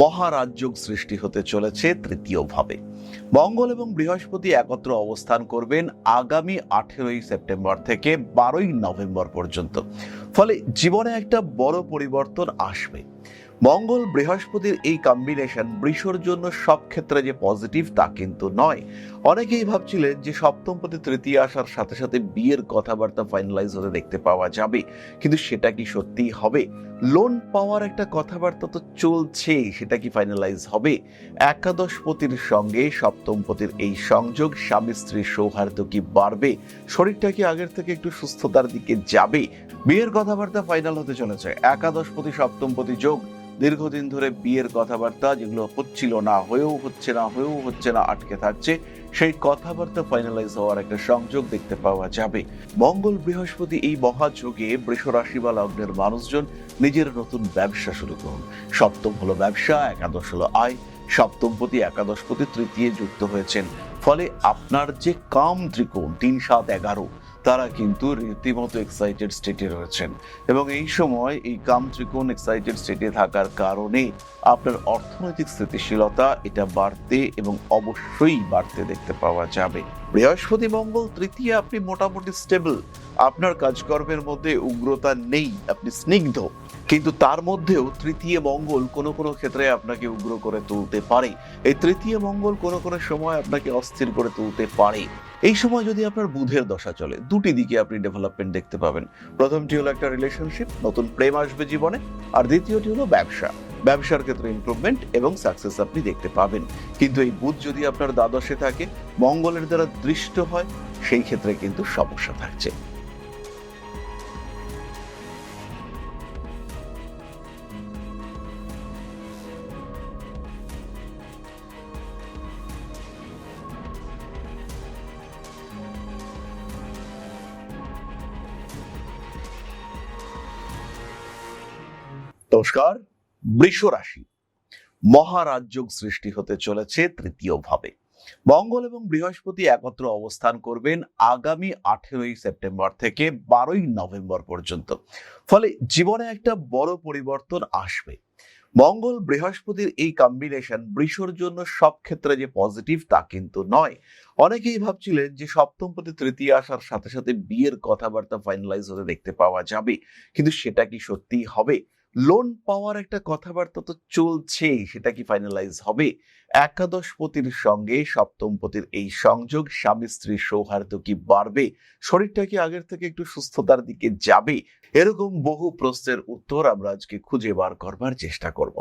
মহারাজযোগ সৃষ্টি হতে চলেছে তৃতীয়ভাবে। মঙ্গল এবং বৃহস্পতি একত্র অবস্থান করবেন আগামী 18ই সেপ্টেম্বর থেকে 12ই নভেম্বর পর্যন্ত। ফলে জীবনে একটা বড় পরিবর্তন আসবে। মঙ্গল বৃহস্পতির এই কম্বিনেশন বৃষর জন্য সব ক্ষেত্রে যে পজিটিভ তা কিন্তু নয়। অনেকেই ভাবছিলেন যে সপ্তমপতি তৃতীয় আসার সাথে সাথে বিয়ের কথাবার্তা ফাইনালাইজ হতে দেখতে পাওয়া যাবে, কিন্তু সেটা কি সত্যিই হবে? লোন পাওয়ার একটা কথাবার্তা তো চলছে, সেটা কি ফাইনালাইজ হবে? একাদশপতির সঙ্গে সপ্তমপতির এই সংযোগ স্বামী স্ত্রীর সৌহার্দ্য কি বাড়বে? শরীরটা কি আগের থেকে একটু সুস্থতার দিকে যাবে? বিয়ের কথাবার্তা ফাইনাল হতে চলেছে। একাদশপতি সপ্তমপতি যোগ, দীর্ঘদিন ধরে বিয়ের কথাবার্তা যেগুলো হচ্ছিল না, হয়েও হচ্ছে না, আটকে থাকছে, সেই কথাবার্তা ফাইনালাইজ হওয়ার একটা সংযোগ দেখতে পাওয়া যাবে। মঙ্গল বৃহস্পতি এই মহাযোগে বৃষ রাশি বা লগ্নের মানুষজন নিজের নতুন ব্যবসা শুরু করুন। সপ্তম হলো ব্যবসা, একাদশ হলো আয়। সপ্তমপতি একাদশপতি তৃতীয় যুক্ত হয়েছেন, ফলে আপনার যে কাম ত্রিকোণ 3, 7, 11 তারা কিন্তু রীতিমতো এক্সাইটেড স্টেটে রয়েছেন, এবং এই সময় এই কাম ত্রিকোণ এক্সাইটেড স্টেটে থাকার কারণে আপনার অর্থনৈতিক স্থিতিশীলতা এটা বাড়তে এবং অবশ্যই বাড়তে দেখতে পাওয়া যাবে। বৃহস্পতি মঙ্গল তৃতীয়, আপনি মোটামুটি স্টেবল, আপনার কাজকর্মের মধ্যে উগ্রতা নেই, আপনি স্নিগ্ধ, কিন্তু তার মধ্যেও তৃতীয় মঙ্গল কোনো কোনো ক্ষেত্রে আপনাকে উগ্র করে তুলতে পারে। এই তৃতীয় মঙ্গল কোনো কোনো সময় আপনাকে অস্থির করে তুলতে পারে। এই সময় যদি আপনার বুধের দশা চলে, দুটি দিকে আপনি ডেভেলপমেন্ট দেখতে পাবেন। প্রথমটি হলো একটা রিলেশনশিপ, নতুন প্রেম আসবে জীবনে, আর দ্বিতীয়টি হলো ব্যবসার ক্ষেত্রে ইমপ্রুভমেন্ট এবং সাকসেস আপনি দেখতে পাবেন। কিন্তু এই বুধ যদি আপনার দ্বাদশে থাকে, মঙ্গলের দ্বারা দৃষ্ট হয়, সেই ক্ষেত্রে কিন্তু সমস্যা থাকছে। নমস্কার। বৃষ রাশি মহারাজযোগ সৃষ্টি হতে চলেছে তৃতীয়ভাবে। মঙ্গল এবং বৃহস্পতি একত্র অবস্থান করবেন আগামী 18ই সেপ্টেম্বর থেকে 12ই নভেম্বর পর্যন্ত। ফলে জীবনে একটা বড় পরিবর্তন আসবে। মঙ্গল বৃহস্পতির এই কম্বিনেশন বৃষর জন্য সব ক্ষেত্রে যে পজিটিভ তা কিন্তু নয়। অনেকেই ভাবছিলেন যে সপ্তমপতি তৃতীয় আসার সাথে সাথে বিয়ের কথাবার্তা ফাইনালাইজ হতে দেখতে পাওয়া যাবে, কিন্তু সেটা কি সত্যিই হবে? লোন পাওয়ার একটা কথাবার্তা তো চলছে, সেটা কি ফাইনালাইজ হবে? একাদশপতির সঙ্গে সপ্তমপতির এই সংযোগ স্বামী স্ত্রীর সৌহার্দ্য কি বাড়বে? শরীরটা কি আগের থেকে একটু সুস্থতার দিকে যাবে? এরকম বহু প্রশ্নের উত্তর আমরা আজকে খুঁজে বার করবার চেষ্টা করব।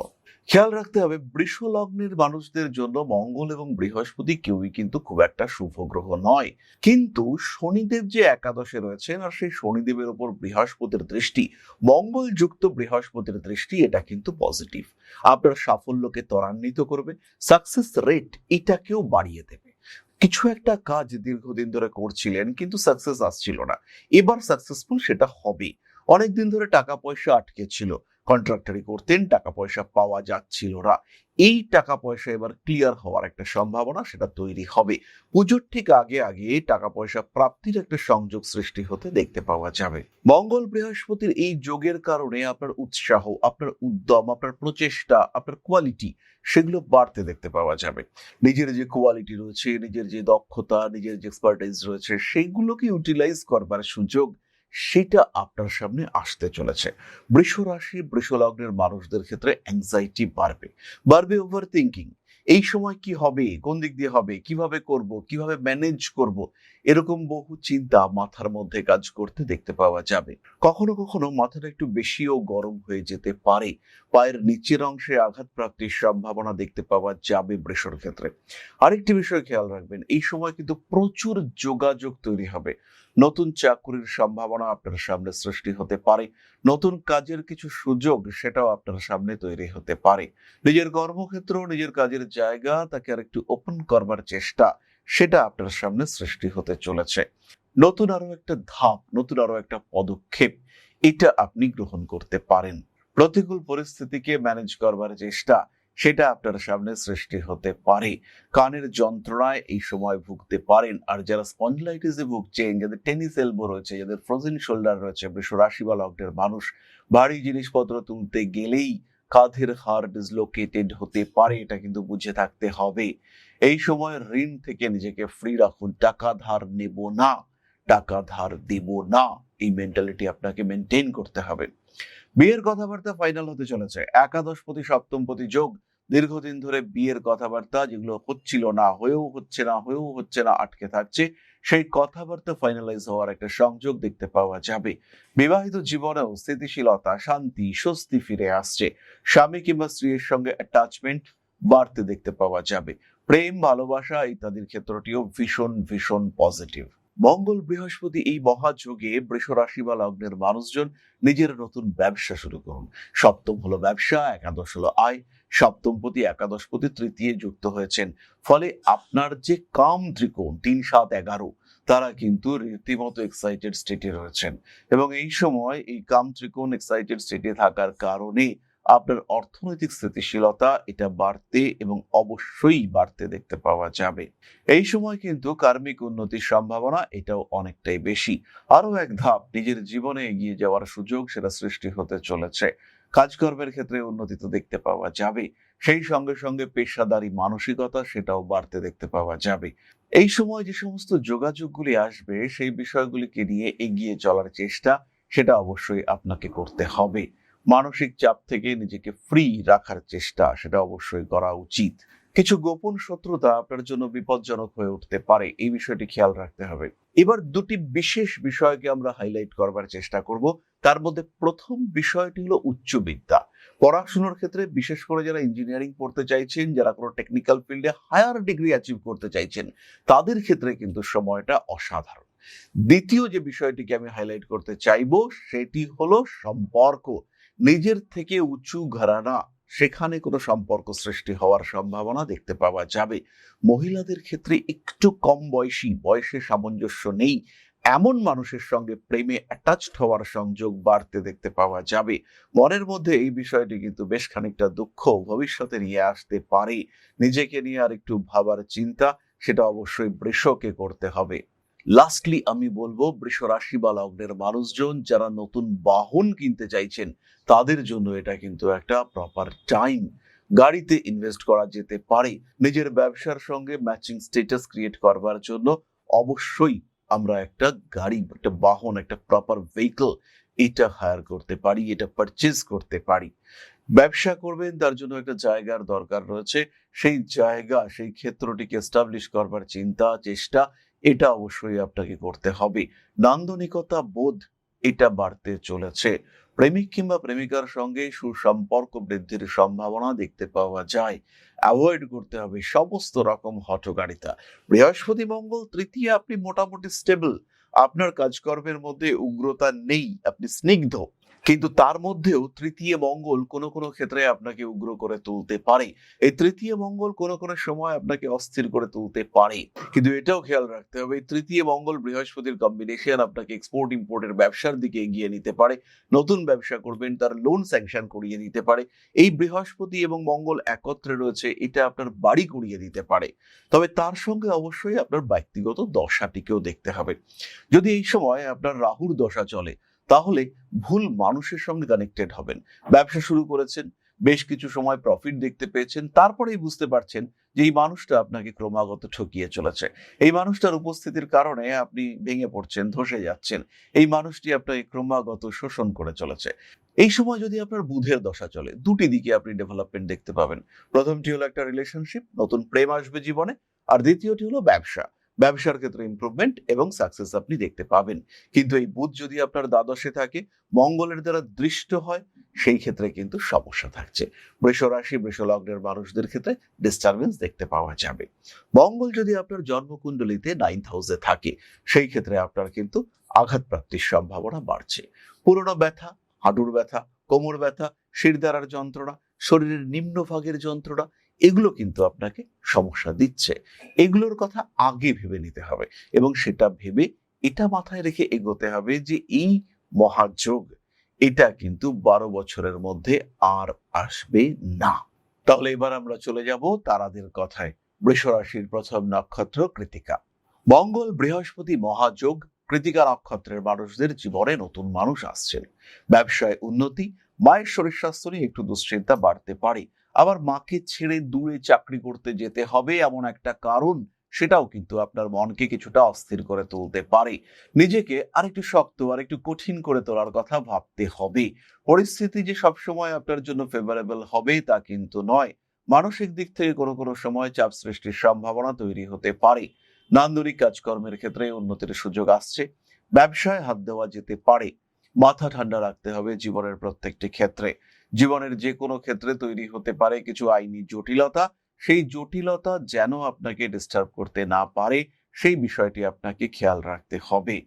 খেয়াল রাখতে হবে, বৃষ লগ্নের মানুষদের জন্য মঙ্গল এবং বৃহস্পতি কেউই কিন্তু খুব একটা শুভ গ্রহ নয়। কিন্তু শনিদেব যে একাদশে রয়েছেন, আর সেই শনিদেবের উপর বৃহস্পতির দৃষ্টি, মঙ্গল যুক্ত বৃহস্পতির দৃষ্টি, এটা কিন্তু পজিটিভ। আপনার সাফল্যকে ত্বরান্বিত করবে, সাকসেস রেট এটাকেও বাড়িয়ে দেবে। কিছু একটা কাজ দীর্ঘদিন ধরে করছিলেন কিন্তু সাকসেস আসছিল না, এবার সাকসেসফুল সেটা হবে। অনেকদিন ধরে টাকা পয়সা আটকে ছিল, কন্ট্রাক্টরি করতেন, টাকা পয়সা পাওয়া যাচ্ছিল না, এই টাকা পয়সা এবার ক্লিয়ার হওয়ার একটা সম্ভাবনা সেটা তৈরি হবে। পুজোর ঠিক আগে আগে টাকা পয়সা প্রাপ্তির একটা সংযোগ সৃষ্টি হতে দেখতে পাওয়া যাবে। মঙ্গল বৃহস্পতির এই যোগের কারণে আপনার উৎসাহ, আপনার উদ্যম, আপনার প্রচেষ্টা, আপনার কোয়ালিটি, সেগুলো বাড়তে দেখতে পাওয়া যাবে। নিজের যে কোয়ালিটি রয়েছে, নিজের যে দক্ষতা, নিজের যে এক্সপার্টাইজ রয়েছে, সেইগুলোকে ইউটিলাইজ করবার সুযোগ সেটা আপনার সামনে আসতে চলেছে। বৃষ রাশি বৃষ লগ্নের মানুষদের ক্ষেত্রে অ্যাংজাইটি বাড়বে ওভার থিঙ্কিং। এই সময় কি হবে, কোন দিক দিয়ে হবে, কিভাবে করব, কিভাবে ম্যানেজ করব, এরকম বহু চিন্তা মাথার মধ্যে কাজ করতে দেখতে পাওয়া যাবে। কখনো কখনো মাথাটা একটু বেশিও গরম হয়ে যেতে পারে। পায়ের নিচের অংশে আঘাত প্রাপ্তির সম্ভাবনা দেখতে পাওয়া যাবে বৃষর ক্ষেত্রে। আরেকটি বিষয় খেয়াল রাখবেন, এই সময় কিন্তু প্রচুর যোগাযোগ তৈরি হবে। নতুন চাকরির সম্ভাবনা আপনার সামনে সৃষ্টি হতে পারে, নতুন কাজের কিছু সুযোগ সেটাও আপনার সামনে তৈরি হতে পারে। নিজের কর্মক্ষেত্র, নিজের কাজের জায়গা, তাকে আর একটু ওপেন করবার চেষ্টা, সেটা আপনার সামনে সৃষ্টি হতে চলেছে। নতুন আরো একটা ধাপ, নতুন আরো একটা পদক্ষেপ, এটা আপনি গ্রহণ করতে পারেন। প্রতিকূল পরিস্থিতিকে ম্যানেজ করবার চেষ্টা, সেটা আপনার সামনে সৃষ্টি হতে পারে। কানের যন্ত্রণায় এই সময় ভুগতে পারেন, আর যারা স্পন্ডিলাইটিসে ভুগছেন, যাদের টেনিস এলবো রয়েছে, যাদের ফ্রোজেন শোল্ডার রয়েছে, বৃষ রাশি বা লগ্নের মানুষ ভারী জিনিসপত্র তুলতে গেলেই কাঁধের হাড় ডিসলোকেটেড হতে পারে, এটা কিন্তু বুঝে থাকতে হবে। এই সময় ঋণ থেকে নিজেকে ফ্রি রাখুন। টাকা ধার নেব না, টাকা ধার দেব না, এই মেন্টালিটি আপনাকে মেনটেন করতে হবে। বিয়ের কথাবার্তা ফাইনাল হতে চলেছে। একাদশপতি সপ্তমপতি যোগ, দীর্ঘদিন ধরে বিয়ের কথাবার্তা যেগুলো হচ্ছিল না, হয়েও হচ্ছে না, আটকে থাকছে, সেই কথাবার্তা ফাইনালাইজ হওয়ার একটা সংযোগ দেখতে পাওয়া যাবে। বিবাহিত জীবনেও স্থিতিশীলতা, শান্তি, স্বস্তি ফিরে আসছে। স্বামী কিংবা স্ত্রীর সঙ্গে অ্যাটাচমেন্ট বাড়তে দেখতে পাওয়া যাবে। প্রেম, ভালোবাসা ইত্যাদির ক্ষেত্রটিও ভীষণ ভীষণ পজিটিভ। মঙ্গল বৃহস্পতি এই মহাযোগে বৃষ রাশি বা লগ্নের মানুষজন নিজের নতুন ব্যবসা শুরু করুন। সপ্তম হলো ব্যবসা, একাদশ হলো আয়। সপ্তমপতি একাদশপতি তৃতীয় যুক্ত হয়েছেন, ফলে আপনার যে কাম ত্রিকোণ 3, 7, 11 তারা কিন্তু রীতিমতো এক্সাইটেড স্টেটে রয়েছেন, এবং এই সময় এই কাম ত্রিকোণ এক্সাইটেড স্টেটে থাকার কারণে আপনার অর্থনৈতিক স্থিতিশীলতা এটা বাড়তে এবং অবশ্যই বাড়তে দেখতে পাওয়া যাবে। এই সময় কিন্তু কার্মিক উন্নতির সম্ভাবনা এটাও অনেকটাই বেশি। আরো এক ধাপ নিজের জীবনে এগিয়ে যাওয়ার সুযোগ সেটা সৃষ্টি হতে চলেছে। কাজকর্মের ক্ষেত্রে উন্নতি তো দেখতে পাওয়া যাবে, সেই সঙ্গে সঙ্গে পেশাদারি মানসিকতা সেটাও বাড়তে দেখতে পাওয়া যাবে। এই সময় যে সমস্ত যোগাযোগগুলি আসবে সেই বিষয়গুলিকে নিয়ে এগিয়ে চলার চেষ্টা সেটা অবশ্যই আপনাকে করতে হবে। মানসিক চাপ থেকে নিজেকে ফ্রি রাখার চেষ্টা সেটা অবশ্যই করা উচিত। কিছু গোপন শত্রুতা আপনার জন্য বিপজ্জনক হয়ে উঠতে পারে, এই বিষয়টি খেয়াল রাখতে হবে। এবার দুটি বিশেষ বিষয়কে আমরা হাইলাইট করবার চেষ্টা করব। তার মধ্যে প্রথম বিষয়টি হলো উচ্চবিদ্যা। পড়াশোনার ক্ষেত্রে বিশেষ করে যারা ইঞ্জিনিয়ারিং পড়তে চাইছেন, যারা কোনো টেকনিক্যাল ফিল্ডে হায়ার ডিগ্রি অ্যাচিভ করতে চাইছেন, তাদের ক্ষেত্রে কিন্তু সময়টা অসাধারণ। দ্বিতীয় যে বিষয়টিকে আমি হাইলাইট করতে চাইবো সেটি হলো সম্পর্ক। নিজের থেকে উঁচু ঘরানা, সেখানে কোনো সম্পর্ক সৃষ্টি হওয়ার সম্ভাবনা দেখতে পাওয়া যাবে। মহিলাদের ক্ষেত্রে একটু কম বয়সে সামঞ্জস্য নেই এমন মানুষের সঙ্গে প্রেমে অ্যাটাচড হওয়ার সংযোগ বাড়তে দেখতে পাওয়া যাবে। মনের মধ্যে এই বিষয়টি কিন্তু বেশ খানিকটা দুঃখ ভবিষ্যতে নিয়ে আসতে পারে। নিজেকে নিয়ে আর একটু ভাবার চিন্তা সেটা অবশ্যই বৃষকে করতে হবে। লাস্টলি আমি বলবো, বৃষ রাশি বা লগ্নের মানুষজন যারা নতুন বাহন কিনতে চাইছেন তাদের জন্য এটা কিন্তু একটা প্রপার টাইম। গাড়িতে ইনভেস্ট করা যেতে পারে। নিজের ব্যবসার সঙ্গে ম্যাচিং স্ট্যাটাস ক্রিয়েট করবার জন্য অবশ্যই আমরা একটা গাড়ি, একটা বাহন, একটা প্রপার ভেহিকল এটা হায়ার করতে পারি, এটা পারচেজ করতে পারি। ব্যবসা করবেন তার জন্য একটা জায়গার দরকার রয়েছে, সেই জায়গা, সেই ক্ষেত্রটিকে এস্টাবলিশ করবার চিন্তা চেষ্টা এটা অবশ্যই আপনাকে করতে হবে। নান্দনিকতা বোধ এটা বাড়তে চলেছে। প্রেমিক কিংবা প্রেমিকার সঙ্গে সুসম্পর্ক বৃদ্ধির সম্ভাবনা দেখতে পাওয়া যায়। অ্যাভয়েড করতে হবে সমস্ত রকম হঠকারিতা। বৃহস্পতি মঙ্গল তৃতীয়, আপনি মোটামুটি স্টেবল। আপনার কাজকর্মের মধ্যে উগ্রতা নেই, আপনি স্নিগ্ধ, কিন্তু তার মধ্যেও তৃতীয় মঙ্গল কোনো কোনো ক্ষেত্রে আপনাকে উগ্র করে তুলতে পারে। এই তৃতীয় মঙ্গল কোনো কোনো সময় আপনাকে অস্থির করে তুলতে পারে, কিন্তু এটাও খেয়াল রাখতে হবে তৃতীয় মঙ্গল বৃহস্পতির কম্বিনেশন আপনাকে এক্সপোর্ট ইম্পোর্টের ব্যবসার দিকে এগিয়ে নিতে পারে। নতুন ব্যবসা করবেন তার লোন স্যাংশন করিয়ে নিতে পারে। এই বৃহস্পতি এবং মঙ্গল একত্রে রয়েছে, এটা আপনার বাড়ি করিয়ে দিতে পারে। তবে তার সঙ্গে অবশ্যই আপনার ব্যক্তিগত দশাটিকেও দেখতে হবে। যদি এই সময় আপনার রাহুর দশা চলে তাহলে ভুল মানুষের সঙ্গে কানেক্টেড হবেন। ব্যবসা শুরু করেছেন, বেশ কিছু সময় প্রফিট দেখতে পেয়েছেন, তারপরেই বুঝতে পারছেন যে এই মানুষটা আপনাকে ক্রমাগত ঠকিয়ে চলেছে। এই মানুষটার উপস্থিতির কারণে আপনি ভেঙে পড়ছেন, ধসে যাচ্ছেন। এই মানুষটি আপনাকে ক্রমাগত শোষণ করে চলেছে। এই সময় যদি আপনার বুধের দশা চলে, দুটি দিকে আপনি ডেভেলপমেন্ট দেখতে পাবেন। প্রথমটি হলো একটা রিলেশনশিপ, নতুন প্রেম আসবে জীবনে। আর দ্বিতীয়টি হলো ব্যবসা। ব্যবসার ক্ষেত্রে ইমপ্রুভমেন্ট এবং সাকসেস আপনি দেখতে পাবেন। কিন্তু এই বুধ যদি আপনার দ্বাদশে থাকে, মঙ্গলের দ্বারা দৃষ্ট হয়, সেই ক্ষেত্রে কিন্তু সমস্যা থাকছে। বৃষ রাশি বৃষ লগ্নের মানুষদের ক্ষেত্রে ডিস্টারবেন্স দেখতে পাওয়া যাবে। মঙ্গল যদি আপনার জন্মকুণ্ডলিতে 9th হাউসে থাকে, সেই ক্ষেত্রে আপনার কিন্তু আঘাতপ্রাপ্তির সম্ভাবনা বাড়ছে। পুরনো ব্যথা, হাঁটুর ব্যথা, কোমর ব্যথা, শিরদাঁড়ার যন্ত্রণা, শরীরের নিম্নভাগের যন্ত্রণা, এগুলো কিন্তু আপনাকে সমস্যা দিচ্ছে। এগুলোর কথা আগে ভেবে নিতে হবে এবং সেটা ভেবে এটা মাথায় রেখে এগোতে হবে যে এই মহাযোগ এটা কিন্তু 12 বছরের মধ্যে আর আসবে না। তাহলে এবার আমরা চলে যাব তারাদের কথায়। বৃষ রাশির প্রথম নক্ষত্র কৃতিকা। মঙ্গল বৃহস্পতি মহাযোগ। কৃতিকা নক্ষত্রের মানুষদের জীবনে নতুন মানুষ আসছেন। ব্যবসায় উন্নতি, মায়ের শরীর স্বাস্থ্য নিয়ে একটু দুশ্চিন্তা বাড়তে পারে। আবার মাকে ছেড়ে দূরে চাকরি করতে যেতে হবে এমন একটা কারণ, সেটাও কিন্তু আপনার মনকে কিছুটা অস্থির করে তুলতে পারে। নিজেকে আরেকটু শক্ত আর একটু কঠিন করে তোলার কথা ভাবতে হবে। পরিস্থিতি যে সবসময় আপনার জন্য ফেভারেবল হবে তা কিন্তু নয়। মানসিক দিক থেকে কোনো কোনো সময় চাপ সৃষ্টির সম্ভাবনা তৈরি হতে পারে। নান্দনিক কাজকর্মের ক্ষেত্রে উন্নতির সুযোগ আসছে। ব্যবসায় হাত দেওয়া যেতে পারে। মাথা ঠান্ডা রাখতে হবে জীবনের প্রত্যেকটি ক্ষেত্রে। জীবনের যে কোনো ক্ষেত্রে তৈরি হতে পারে কিছু আইনি জটিলতা। সেই জটিলতা যেন আপনাকে ডিস্টার্ব করতে না পারে, সেই বিষয়টি আপনাকে খেয়াল রাখতে হবে।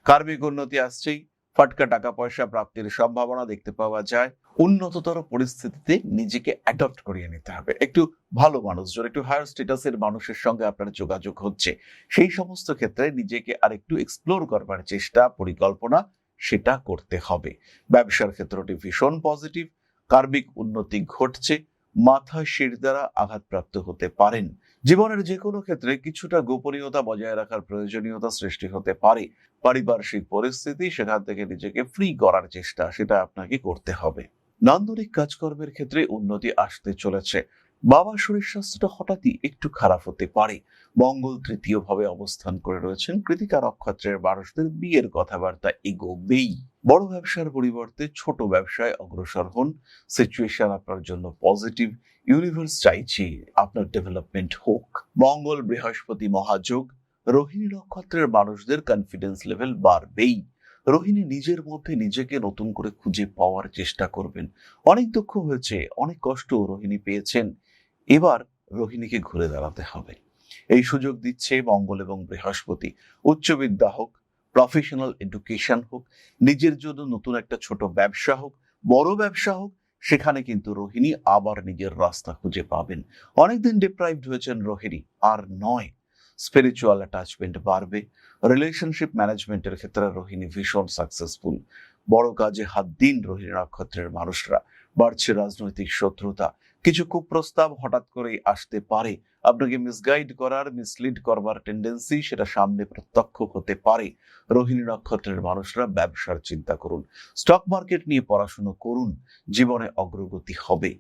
কার্মিক উন্নতি আসছেই। ফাটকা টাকা পয়সা প্রাপ্তির সম্ভাবনা দেখতে পাওয়া যায়। উন্নততর পরিস্থিতিতে নিজেকে অ্যাডপ্ট করিয়ে নিতে হবে। একটু ভালো মানুষজন, একটু হায়ার স্ট্যাটাসের মানুষের সঙ্গে আপনার যোগাযোগ হচ্ছে। সেই সমস্ত ক্ষেত্রে নিজেকে আরেকটু এক্সপ্লোর করবার চেষ্টা, পরিকল্পনা সেটা করতে হবে। ব্যবসার ক্ষেত্রটি ভীষণ পজিটিভ। কার্মিক উন্নতি ঘটছে। মাথা শির দ্বারা আঘাতপ্রাপ্ত হতে পারেন। জীবনের যে কোনো ক্ষেত্রে কিছুটা গোপনীয়তা বজায় রাখার প্রয়োজনীয়তা সৃষ্টি হতে পারে। পারিপার্শ্বিক পরিস্থিতি, সেখান থেকে নিজেকে ফ্রি করার চেষ্টা, সেটা আপনাকে করতে হবে। নান্দনিক কাজকর্মের ক্ষেত্রে উন্নতি আসতে চলেছে। বাবার শরীর স্বাস্থ্যটা হঠাৎই একটু খারাপ হতে পারে। মঙ্গল তৃতীয় ভাবে অবস্থান করে রয়েছেন। কৃতিকা নক্ষত্রের মানুষদের বিয়ের কথাবার্তা এগোবেই। বড় ব্যবসার পরিবর্তে ছোট ব্যবসায় অগ্রসর হন। সিচুয়েশন আপনার জন্য পজিটিভ। ইউনিভার্স চাইছে আপনার ডেভেলপমেন্ট হোক। মঙ্গল বৃহস্পতি মহাযোগ। রোহিণী নক্ষত্রের মানুষদের কনফিডেন্স লেভেল বাড়বেই। রোহিণী নিজের মধ্যে নিজেকে নতুন করে খুঁজে পাওয়ার চেষ্টা করবেন। অনেক দুঃখ হয়েছে, অনেক কষ্ট রোহিণী পেয়েছেন। এবার রোহিণীকে ঘুরে দাঁড়াতে হবে। এই সুযোগ দিচ্ছে মঙ্গল এবং বৃহস্পতি। উচ্চবিদ্যা হোক, প্রফেশনাল এডুকেশন হোক, নিজের জন্য নতুন একটা ছোট ব্যবসা হোক, বড় ব্যবসা হোক, সেখানে কিন্তু রোহিণী আবার নিজের রাস্তা খুঁজে পাবেন। অনেকদিন ডিপ্রাইভড হয়েছেন রোহিণী, আর নয়। স্পিরিচুয়াল অ্যাটাচমেন্ট বাড়বে। রিলেশনশিপ ম্যানেজমেন্টের ক্ষেত্রে রোহিণী ভীষণ সাকসেসফুল। বড় কাজে হাত দিন রোহিণী নক্ষত্রের মানুষরা। বাড়ছে রাজনৈতিক শত্রুতা। কিছু কুপ্রস্তাব হঠাৎ করেই আসতে পারে। আপনাকে মিসগাইড করার, মিসলিড করবার টেন্ডেন্সি, সেটা সামনে প্রত্যক্ষ হতে পারে। রোহিণী নক্ষত্রের মানুষরা ব্যবসার চিন্তা করুন। স্টক মার্কেট নিয়ে পড়াশুনো করুন। জীবনে অগ্রগতি হবে।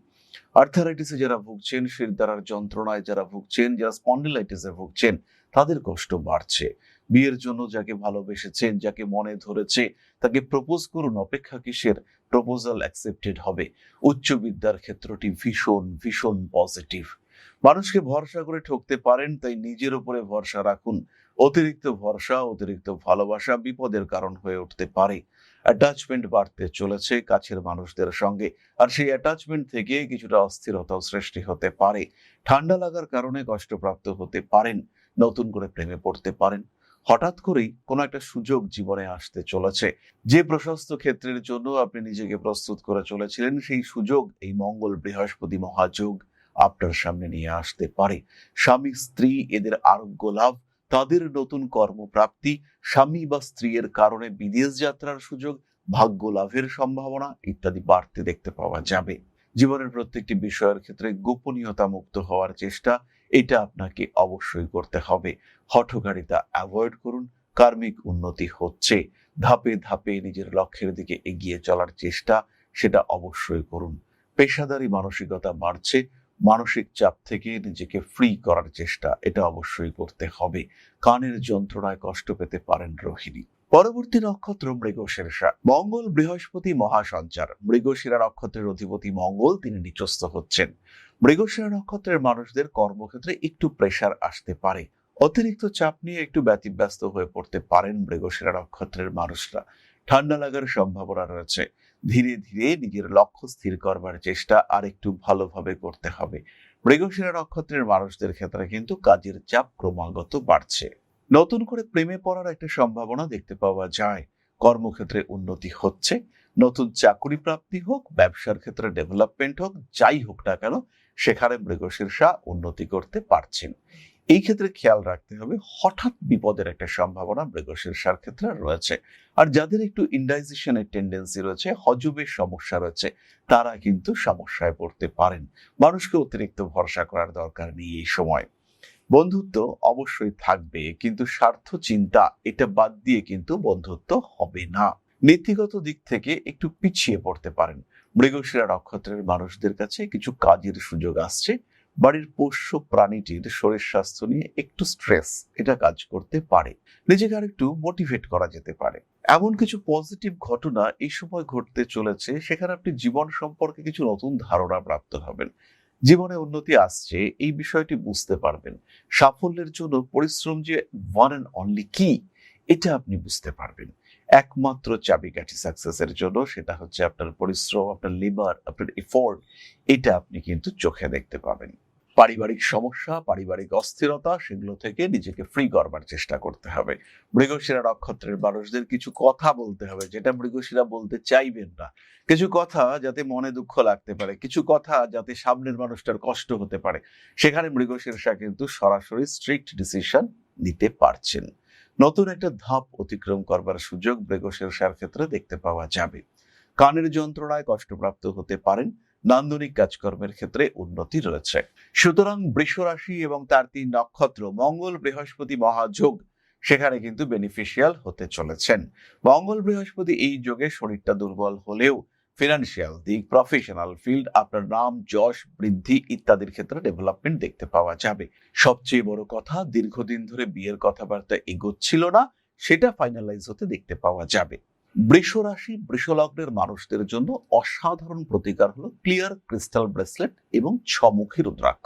আর্থারাইটিসে যারা ভুগছেন, শিরদাঁড়ার যন্ত্রণায় যারা ভুগছেন, যারা স্পন্ডিলাইটিসে ভুগছেন, তাদের কষ্ট বাড়ছে। বিয়ের জন্য যাকে ভালোবেসেছেন, যাকে মনে ধরেছে, তাকে প্রপোজ করুন। অপেক্ষা কিসের? প্রপোজাল অ্যাকসেপ্টেড হবে। উচ্চ বিদ্যার ক্ষেত্রটি ভীষণ ভীষণ পজিটিভ। মানুষকে ভরসা করে ঠকতে পারেন, তাই নিজের উপরে ভরসা রাখুন। অতিরিক্ত ভরসা, অতিরিক্ত ভালোবাসা বিপদের কারণ হয়ে উঠতে পারে। অ্যাটাচমেন্ট বাড়তে চলেছে কাছের মানুষদের সঙ্গে। আর সেই অ্যাটাচমেন্ট থেকে কিছুটা অস্থিরতাও সৃষ্টি হতে পারে। ঠান্ডা লাগার কারণে কষ্টপ্রাপ্ত হতে পারেন। নতুন করে প্রেমে পড়তে পারেন। হঠাৎ করেই কোনো একটা সুযোগ জীবনে আসতে চলেছে। যে প্রশস্ত ক্ষেত্রের জন্য আপনি নিজেকে প্রস্তুত করে চলেছিলেন, সেই সুযোগ এই মঙ্গল বৃহস্পতি মহাযোগ আপনার সামনে নিয়ে আসতে পারে। স্বামী স্ত্রী এদের আরোগ্য লাভ, তাদের নতুন কর্মপ্রাপ্তি, স্বামী বা স্ত্রীর কারণে বিদেশ যাত্রার সুযোগ, ভাগ্য লাভের সম্ভাবনা ইত্যাদি বাড়তে দেখতে পাওয়া যাবে। জীবনের প্রত্যেকটি বিষয়ের ক্ষেত্রে গোপনীয়তা মুক্ত হওয়ার চেষ্টা, এটা আপনাকে অবশ্যই করতে হবে। হঠকারিতা অ্যাভয়েড করুন। কার্মিক উন্নতি হচ্ছে। ধাপে ধাপে নিজের লক্ষ্যের দিকে এগিয়ে চলার চেষ্টা, সেটা অবশ্যই করুন। পেশাদারি মানসিকতা বাড়ছে। মানসিক চাপ থেকে নিজেকে ফ্রি করার চেষ্টা, এটা অবশ্যই করতে হবে। কানের যন্ত্রণায় কষ্ট পেতে পারেন রোহিণী। পরবর্তী নক্ষত্র মৃগশীর্ষা। মঙ্গল বৃহস্পতি মহাসঞ্চার। মৃগশিরা নক্ষত্রের অধিপতি মঙ্গল, তিনি নিচস্থ হচ্ছেন। মৃগশিরা নক্ষত্রের মানুষদের কর্মক্ষেত্রে একটু প্রেসার আসতে পারে। অতিরিক্ত চাপ নিয়ে একটু ব্যতিব্যস্ত হয়ে পড়তে পারেন মৃগশিরা নক্ষত্রের মানুষরা। ঠান্ডা লাগার সম্ভাবনা রয়েছে। ধীরে ধীরে নিজের লক্ষ্য স্থির করবার চেষ্টা আর একটু ভালোভাবে করতে হবে। মৃগশিরা নক্ষত্রের মানুষদের ক্ষেত্রে কিন্তু কাজের চাপ ক্রমাগত বাড়ছে। নতুন করে প্রেমে পড়ার একটা সম্ভাবনা দেখতে পাওয়া যায়। কর্মক্ষেত্রে উন্নতি হচ্ছে। নতুন চাকরি প্রাপ্তি হোক, ব্যবসার ক্ষেত্রে ডেভেলপমেন্ট হোক, যাই হোক না কেন, সেখানে মৃগশীর্ষা উন্নতি করতে পারছেন। এই ক্ষেত্রে খেয়াল রাখতে হবে, হঠাৎ বিপদের একটা সম্ভাবনা মৃগশীর্ষার ক্ষেত্রে রয়েছে। আর যাদের একটু ইনডাইজেশনের টেন্ডেন্সি রয়েছে, হজমের সমস্যা রয়েছে, তারা কিন্তু সমস্যায় পড়তে পারেন। মানুষকে অতিরিক্ত ভরসা করার দরকার নেই এই সময়। বন্ধুত্ব অবশ্যই থাকবে, কিন্তু স্বার্থ চিন্তা এটা বাদ দিয়ে কিন্তু বন্ধুত্ব হবে না। নীতিগত দিক থেকে একটু পিছিয়ে পড়তে পারেন। মৃগশিরা নক্ষত্রের মানুষদের কাছে কিছু কাজের সুযোগ আসছে। বাড়ির পোষ্য প্রাণীটির শরীর স্বাস্থ্য নিয়ে একটু স্ট্রেস এটা কাজ করতে পারে। নিজেকে আর একটু মোটিভেট করা যেতে পারে। এমন কিছু পজিটিভ ঘটনা এই সময় ঘটতে চলেছে, সেখানে আপনি জীবন সম্পর্কে কিছু নতুন ধারণা প্রাপ্ত হবেন। জীবনে উন্নতি আসছে এই বিষয়টি বুঝতে পারবেন। সাফল্যের জন্য পরিশ্রম যে ওয়ান অ্যান্ড অনলি কি, এটা আপনি বুঝতে পারবেন। একমাত্র চাবিকাঠি সাকসেসের জন্য সেটা হচ্ছে আপনার পরিশ্রম, আপনার লিভার, আপনার এফোর্ট, এটা আপনি কিন্তু চোখে দেখতে পাবেন। পারিবারিক সমস্যা, পারিবারিক অস্থিরতা, সেগুলো থেকে নিজেকে ফ্রি করবার চেষ্টা করতে হবে। মৃগশিরা নক্ষত্রের মানুষদের কিছু কথা বলতে হবে যেটা মৃগশিরা বলতে চাইবেন না। কিছু কথা যাতে মনে দুঃখ লাগতে পারে, কিছু কথা যাতে সামনের মানুষটার কষ্ট হতে পারে, সেখানে মৃগশিরা কিন্তু সরাসরি স্ট্রিক্ট ডিসিশন নিতে পারছেন। নতুন একটা ধাপ অতিক্রম করবার সুযোগ মৃগশিরার ক্ষেত্রে দেখতে পাওয়া যাবে। কানের যন্ত্রণায় কষ্টপ্রাপ্ত হতে পারেন। নান্দনিক কাজকর্মের ক্ষেত্রে উন্নতি রয়েছে। সুতরাং বৃষ রাশি এবং তার 3 নক্ষত্র, মঙ্গল বৃহস্পতি মহাযোগ, সেখানে কিন্তু বেনিফিশিয়াল হতে চলেছেন। মঙ্গল বৃহস্পতি এই যোগে শরীরটা দুর্বল হলেও ফিনান্সিয়াল দিক, প্রফেশনাল ফিল্ড, আপনার নাম যশ বৃদ্ধি ইত্যাদির ক্ষেত্রে ডেভেলপমেন্ট দেখতে পাওয়া যাবে। সবচেয়ে বড় কথা, দীর্ঘদিন ধরে বিয়ের কথাবার্তা এগোচ্ছিল না, সেটা ফাইনালাইজ হতে দেখতে পাওয়া যাবে। বৃষ রাশি বৃষ লগ্নের মানুষদের জন্য অসাধারণ প্রতিকার হলো ক্লিয়ার ক্রিস্টাল ব্রেসলেট এবং ছমুখী রুদ্রাক্ষ।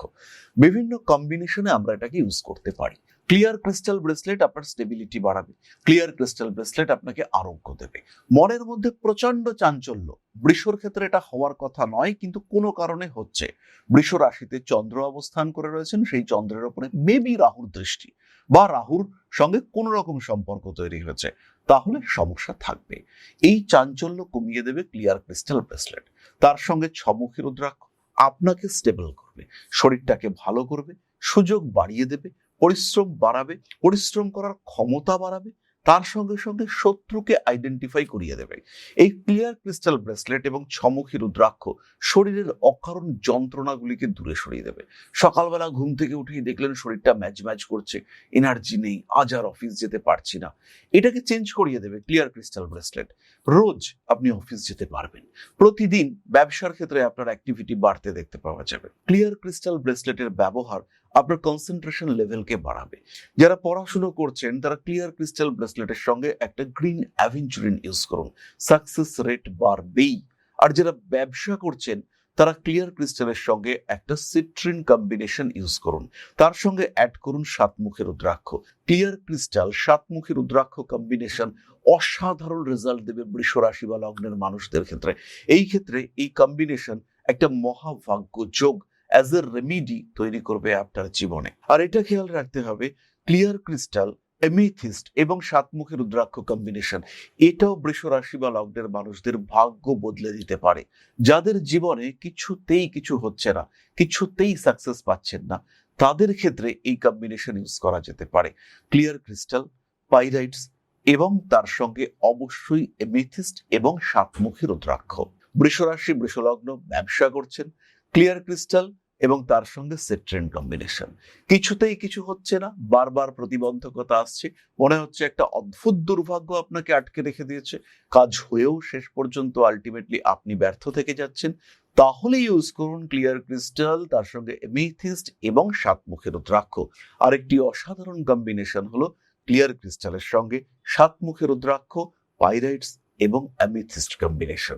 বিভিন্ন কম্বিনেশনে আমরা এটাকে ইউজ করতে পারি। ক্লিয়ার ক্রিস্টাল ব্রেসলেট আপনার স্টেবিলিটি বাড়াবে। ক্লিয়ার ক্রিস্টাল ব্রেসলেট আপনাকে আরোগ্য দেবে। মনের মধ্যে প্রচন্ড চাঞ্চল্য, বৃষর ক্ষেত্রে এটা হওয়ার কথা নয়, কিন্তু কোনো কারণে হচ্ছে। বৃষ রাশিতে চন্দ্র অবস্থান করে রয়েছেন, সেই চন্দ্রের উপরে মেবি রাহুর দৃষ্টি বা রাহুর সঙ্গে কোন রকম সম্পর্ক তৈরি হয়েছে, তাহলে সমস্যা থাকবে। এই চাঞ্চল্য কমিয়ে দেবে ক্লিয়ার ক্রিস্টাল ব্রেসলেট। তার সঙ্গে ছমুখী রুদ্রাক্ষ আপনাকে স্টেবল করবে, শরীরটাকে ভালো করবে, সুযোগ বাড়িয়ে দেবে, পরিশ্রম বাড়াবে, পরিশ্রম করার ক্ষমতা বাড়াবে, তার সঙ্গে সঙ্গে শত্রুকে আইডেন্টিফাই করিয়ে দেবে। এই ক্লিয়ার ক্রিস্টাল ব্রেসলেট এবং ছমুখী রুদ্রাক্ষ শরীরের অকারণ যন্ত্রণাগুলিকে দূরে সরিয়ে দেবে। সকালবেলা ঘুম থেকে উঠেই দেখলেন শরীরটা ম্যাচ ম্যাচ করছে, এনার্জি নেই, আজ আর অফিস যেতে পারছি না, এটাকে চেঞ্জ করিয়ে দেবে ক্লিয়ার ক্রিস্টাল ব্রেসলেট। রোজ আপনি অফিস যেতে পারবেন। প্রতিদিন ব্যবসার ক্ষেত্রে আপনার অ্যাক্টিভিটি বাড়তে দেখতে পাওয়া যাবে। ক্লিয়ার ক্রিস্টাল ব্রেসলেটের ব্যবহার আপনার কনসেন্ট্রেশন লেভেলকে বাড়াবে। যারা পড়াশুনো করছেন তারা ক্লিয়ার ক্রিস্টাল ব্রেসলেটের সঙ্গে একটা গ্রিন অ্যাভেঞ্চুরিন ইউজ করুন, সাকসেস রেট বাড়বেই। আর যারা ব্যবসা করছেন তারা ক্লিয়ার ক্রিস্টালের সঙ্গে একটা সিট্রিন কম্বিনেশন ইউজ করুন, তার সঙ্গে অ্যাড করুন সাতমুখী রুদ্রাক্ষ। ক্লিয়ার ক্রিস্টাল সাতমুখী রুদ্রাক্ষ কম্বিনেশন অসাধারণ রেজাল্ট দেবে বৃষ রাশি বা লগ্নের মানুষদের ক্ষেত্রে। এই ক্ষেত্রে এই কম্বিনেশন একটা মহাভাগ্য যোগ অ্যাজ এ রেমিডি তৈরি করবে আপনার জীবনে। আর এটা খেয়াল রাখতে হবে, ক্লিয়ার ক্রিস্টাল, এমেথিস্ট এবং সাতমুখী রুদ্রাক্ষ কম্বিনেশন এটাও বৃষ রাশি বা লগ্নের মানুষদের ভাগ্য বদলে দিতে পারে। যাদের জীবনে কিছুতেই কিছু হচ্ছে না, কিছুতেই সাকসেস পাচ্ছেন না, তাদের ক্ষেত্রে এই কম্বিনেশন ইউজ করা যেতে পারে। ক্লিয়ার ক্রিস্টাল, পাইরাইটস এবং তার সঙ্গে অবশ্যই এমেথিস্ট এবং সাতমুখী রুদ্রাক্ষ। বৃষ রাশি বৃষ লগ্ন, ব্যবসা করছেন, ক্লিয়ার ক্রিস্টাল এবং তার সঙ্গে সিট্রিন কম্বিনেশন। কিছুতেই কিছু হচ্ছে না, বারবার প্রতিবন্ধকতা আসছে, মনে হচ্ছে একটা অদ্ভুত দুর্ভাগ্য আপনাকে আটকে রেখে দিয়েছে, কাজ হয়েও শেষ পর্যন্ত আলটিমেটলি আপনি ব্যর্থ থেকে যাচ্ছেন, তাহলে ইউজ করুন ক্লিয়ার ক্রিস্টাল, তার সঙ্গে এমেথিস্ট এবং সাতমুখী রুদ্রাক্ষ। আরেকটি অসাধারণ কম্বিনেশন হলো ক্লিয়ার ক্রিস্টালের সঙ্গে সাতমুখী রুদ্রাক্ষ, পাইরাইটস এবং অ্যামেথিস্ট কম্বিনেশন।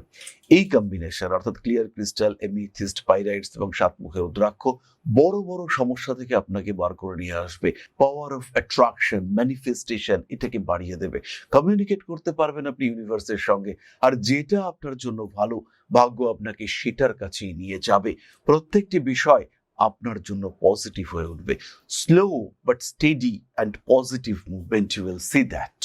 এই কম্বিনেশন অর্থাৎ ক্লিয়ার ক্রিস্টাল, এমেথিস্ট, পাইরাইটস এবং সাতমুখী রুদ্রাক্ষ বড় বড় সমস্যা থেকে আপনাকে বার করে নিয়ে আসবে। পাওয়ার অফ অ্যাট্রাকশন, ম্যানিফেস্টেশন এটাকে বাড়িয়ে দেবে। কমিউনিকেট করতে পারবেন আপনি ইউনিভার্সের সঙ্গে, আর যেটা আপনার জন্য ভালো, ভাগ্য আপনাকে সেটার কাছেই নিয়ে যাবে। প্রত্যেকটি বিষয় আপনার জন্য পজিটিভ হয়ে উঠবে। Slow but steady and positive movement, you will see that.